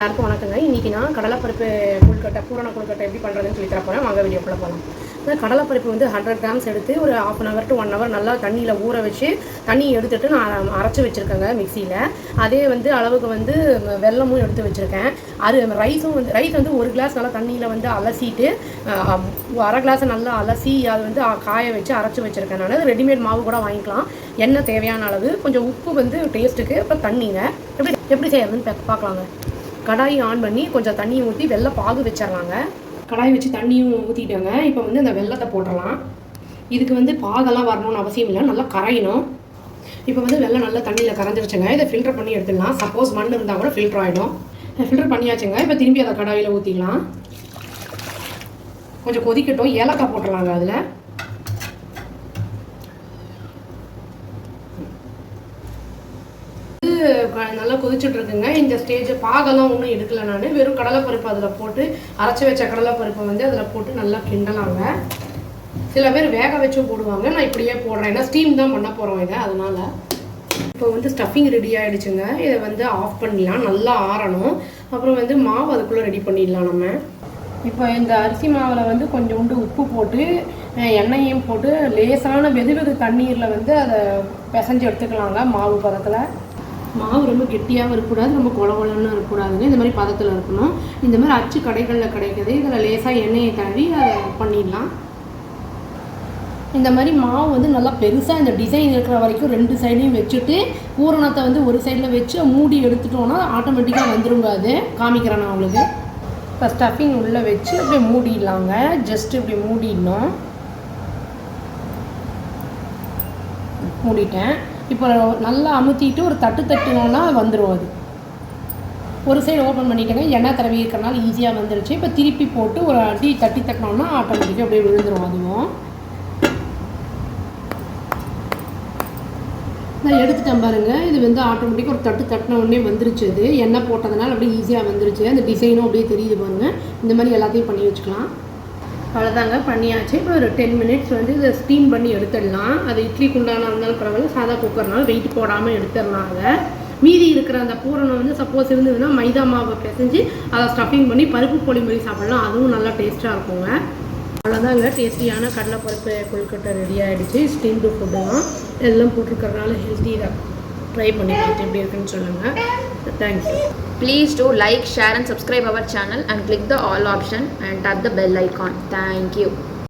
எல்லாருக்கும் வணக்கங்க. இன்றைக்கி நான் கடலைப்பருப்பு கொழுக்கட்டை பூரண கொழுக்கட்டை எப்படி பண்ணுறதுன்னு சொல்லி தரப்போகிறேன். வாங்க வீடியோக்குள்ளே போகலாம். இந்த கடலைப்பருப்பு வந்து 100 கிராம்ஸ் எடுத்து ஒரு 1/2 hour to 1 hour நல்லா தண்ணியில் ஊற வச்சு தண்ணி எடுத்துகிட்டு நான் அரைச்சி வச்சுருக்கேங்க மிக்சியில். அதே வந்து அளவுக்கு வந்து வெல்லமும் எடுத்து வச்சுருக்கேன். அது ரைஸ் வந்து 1 கிளாஸ் நல்லா தண்ணியில் வந்து அலசிட்டு 1/2 கிளாஸை நல்லா அலசி அது வந்து காய வச்சு அரைச்சி வச்சுருக்கேன். நான் ரெடிமேட் மாவு கூட வாங்கிக்கலாம். எண்ணெய் தேவையான அளவு, கொஞ்சம் உப்பு வந்து டேஸ்ட்டுக்கு, அப்புறம் தண்ணிங்க. எப்படி செய்யறதுன்னு பார்க்கலாங்க. கடாயை ஆன் பண்ணி கொஞ்சம் தண்ணியை ஊற்றி வெள்ளை பாகு வச்சிடலாங்க. கடாய் வச்சு தண்ணியும் ஊற்றிட்டோங்க. இப்போ வந்து இந்த வெள்ளத்தை போட்டுடலாம். இதுக்கு வந்து பாகெல்லாம் வரணும்னு அவசியம் இல்லை, நல்லா கரையணும். இப்போ வந்து வெள்ளம் நல்லா தண்ணியில் கரைஞ்சிருச்சுங்க. இதை ஃபில்டர் பண்ணி எடுத்துடலாம். சப்போஸ் மண் இருந்தால் கூட ஃபில்டர் ஆகிடும். ஃபில்டர் பண்ணியாச்சுங்க. இப்போ திரும்பி அதை கடாயில் ஊற்றிடலாம். கொஞ்சம் கொதிக்கட்டும். ஏலக்காய் போட்டுடலாங்க. அதில் நல்லா கொதிச்சுட்டு இருக்குங்க. இந்த ஸ்டேஜ் பாகெல்லாம் ஒன்றும் எடுக்கலை. நான் வெறும் கடலைப்பருப்பு அதில் போட்டு அரைச்சி வச்ச கடலைப்பருப்பை வந்து அதில் போட்டு நல்லா கிண்டலாங்க. சில பேர் வேக வச்சும் போடுவாங்க. நான் இப்படியே போடுறேன், ஏன்னா ஸ்டீம் தான் பண்ண போகிறோம் இதை. அதனால் இப்போ வந்து ஸ்டஃபிங் ரெடி ஆகிடுச்சுங்க. இதை வந்து ஆஃப் பண்ணிடலாம். நல்லா ஆறணும். அப்புறம் வந்து மாவு அதுக்குள்ளே ரெடி பண்ணிடலாம் நம்ம. இப்போ இந்த அரிசி மாவில் வந்து கொஞ்சோண்டு உப்பு போட்டு எண்ணெயையும் போட்டு லேசான வெது தண்ணீரில் வந்து அதை பிசைஞ்சு எடுத்துக்கலாங்க. மாவு பதத்தில். மாவு ரொம்ப கெட்டியாகவும் இருக்கக்கூடாது, ரொம்ப குளன்னு இருக்கக்கூடாதுங்க. இந்த மாதிரி பதத்தில் இருக்கணும். இந்த மாதிரி அச்சு கடைகளில் கிடைக்கிது. இதில் லேசாக எண்ணெயை தடவி அதை பண்ணிடலாம். இந்த மாதிரி மாவு வந்து நல்லா பெருசாக இந்த டிசைன் இருக்கிற வரைக்கும் 2 சைடையும் வச்சுட்டு பூரணத்தை வந்து ஒரு சைடில் வச்சு மூடி எடுத்துட்டோன்னா ஆட்டோமேட்டிக்காக வந்துருங்க. அது காமிக்கிறேன் நான் உங்களுக்கு. இப்போ ஸ்டஃபிங் உள்ளே வச்சு அப்படியே மூடிடலாங்க. ஜஸ்ட்டு இப்படி மூடிடணும். மூடிட்டேன். இப்போ நல்லா அமுத்திட்டு ஒரு தட்டுனோன்னா வந்துடும். அது ஒரு சைடு ஓப்பன் பண்ணிட்டேங்க. எண்ணெய் தடவி இருக்கிறனால ஈஸியாக வந்துருச்சு. இப்போ திருப்பி போட்டு ஒரு அடி தட்டி தட்டினோன்னா ஆட்டோமேட்டிக்காக அப்படியே விழுந்துடும். அதுவும் நான் எடுத்துட்டேன் பாருங்கள். இது வந்து ஆட்டோமேட்டிக்காக ஒரு தட்டின உடனே வந்துருச்சு. அது எண்ணெய் போட்டதுனால அப்படியே ஈஸியாக வந்துருச்சு. அந்த டிசைனும் அப்படியே தெரியுது பாருங்கள். இந்த மாதிரி எல்லாத்தையும் பண்ணி வச்சுக்கலாம். அவ்வளோதாங்க, பண்ணியாச்சு. இப்போ ஒரு 10 minutes வந்து இதை ஸ்டீம் பண்ணி எடுத்துடலாம். அது இட்லி குண்டான இருந்தாலும் பரவாயில்ல, சாதா குக்கர்னாலும் வெயிட் போடாமல் எடுத்துடலாங்க. மீதி இருக்கிற அந்த பூரணம் வந்து சப்போஸ் இருந்ததுன்னா மைதா மாவை பிசைஞ்சு அதை ஸ்டஃபிங் பண்ணி பருப்பு பொடி மாதிரி சாப்பிடலாம். அதுவும் நல்லா டேஸ்ட்டாக இருக்குங்க. அவ்வளோதாங்க, டேஸ்டியான கடலைப்பருப்பு கொழுக்கட்டை ரெடி ஆகிடுச்சு. ஸ்டீம்டு ஃபுட்டு தான் எல்லாம் போட்டிருக்கறனால ஹெல்த்தியாக ட்ரை பண்ணி பார்த்து எப்படி இருக்குன்னு சொல்லுங்கள். Thank you. Please do like, share and subscribe our channel and click the all option and tap the bell icon. Thank you.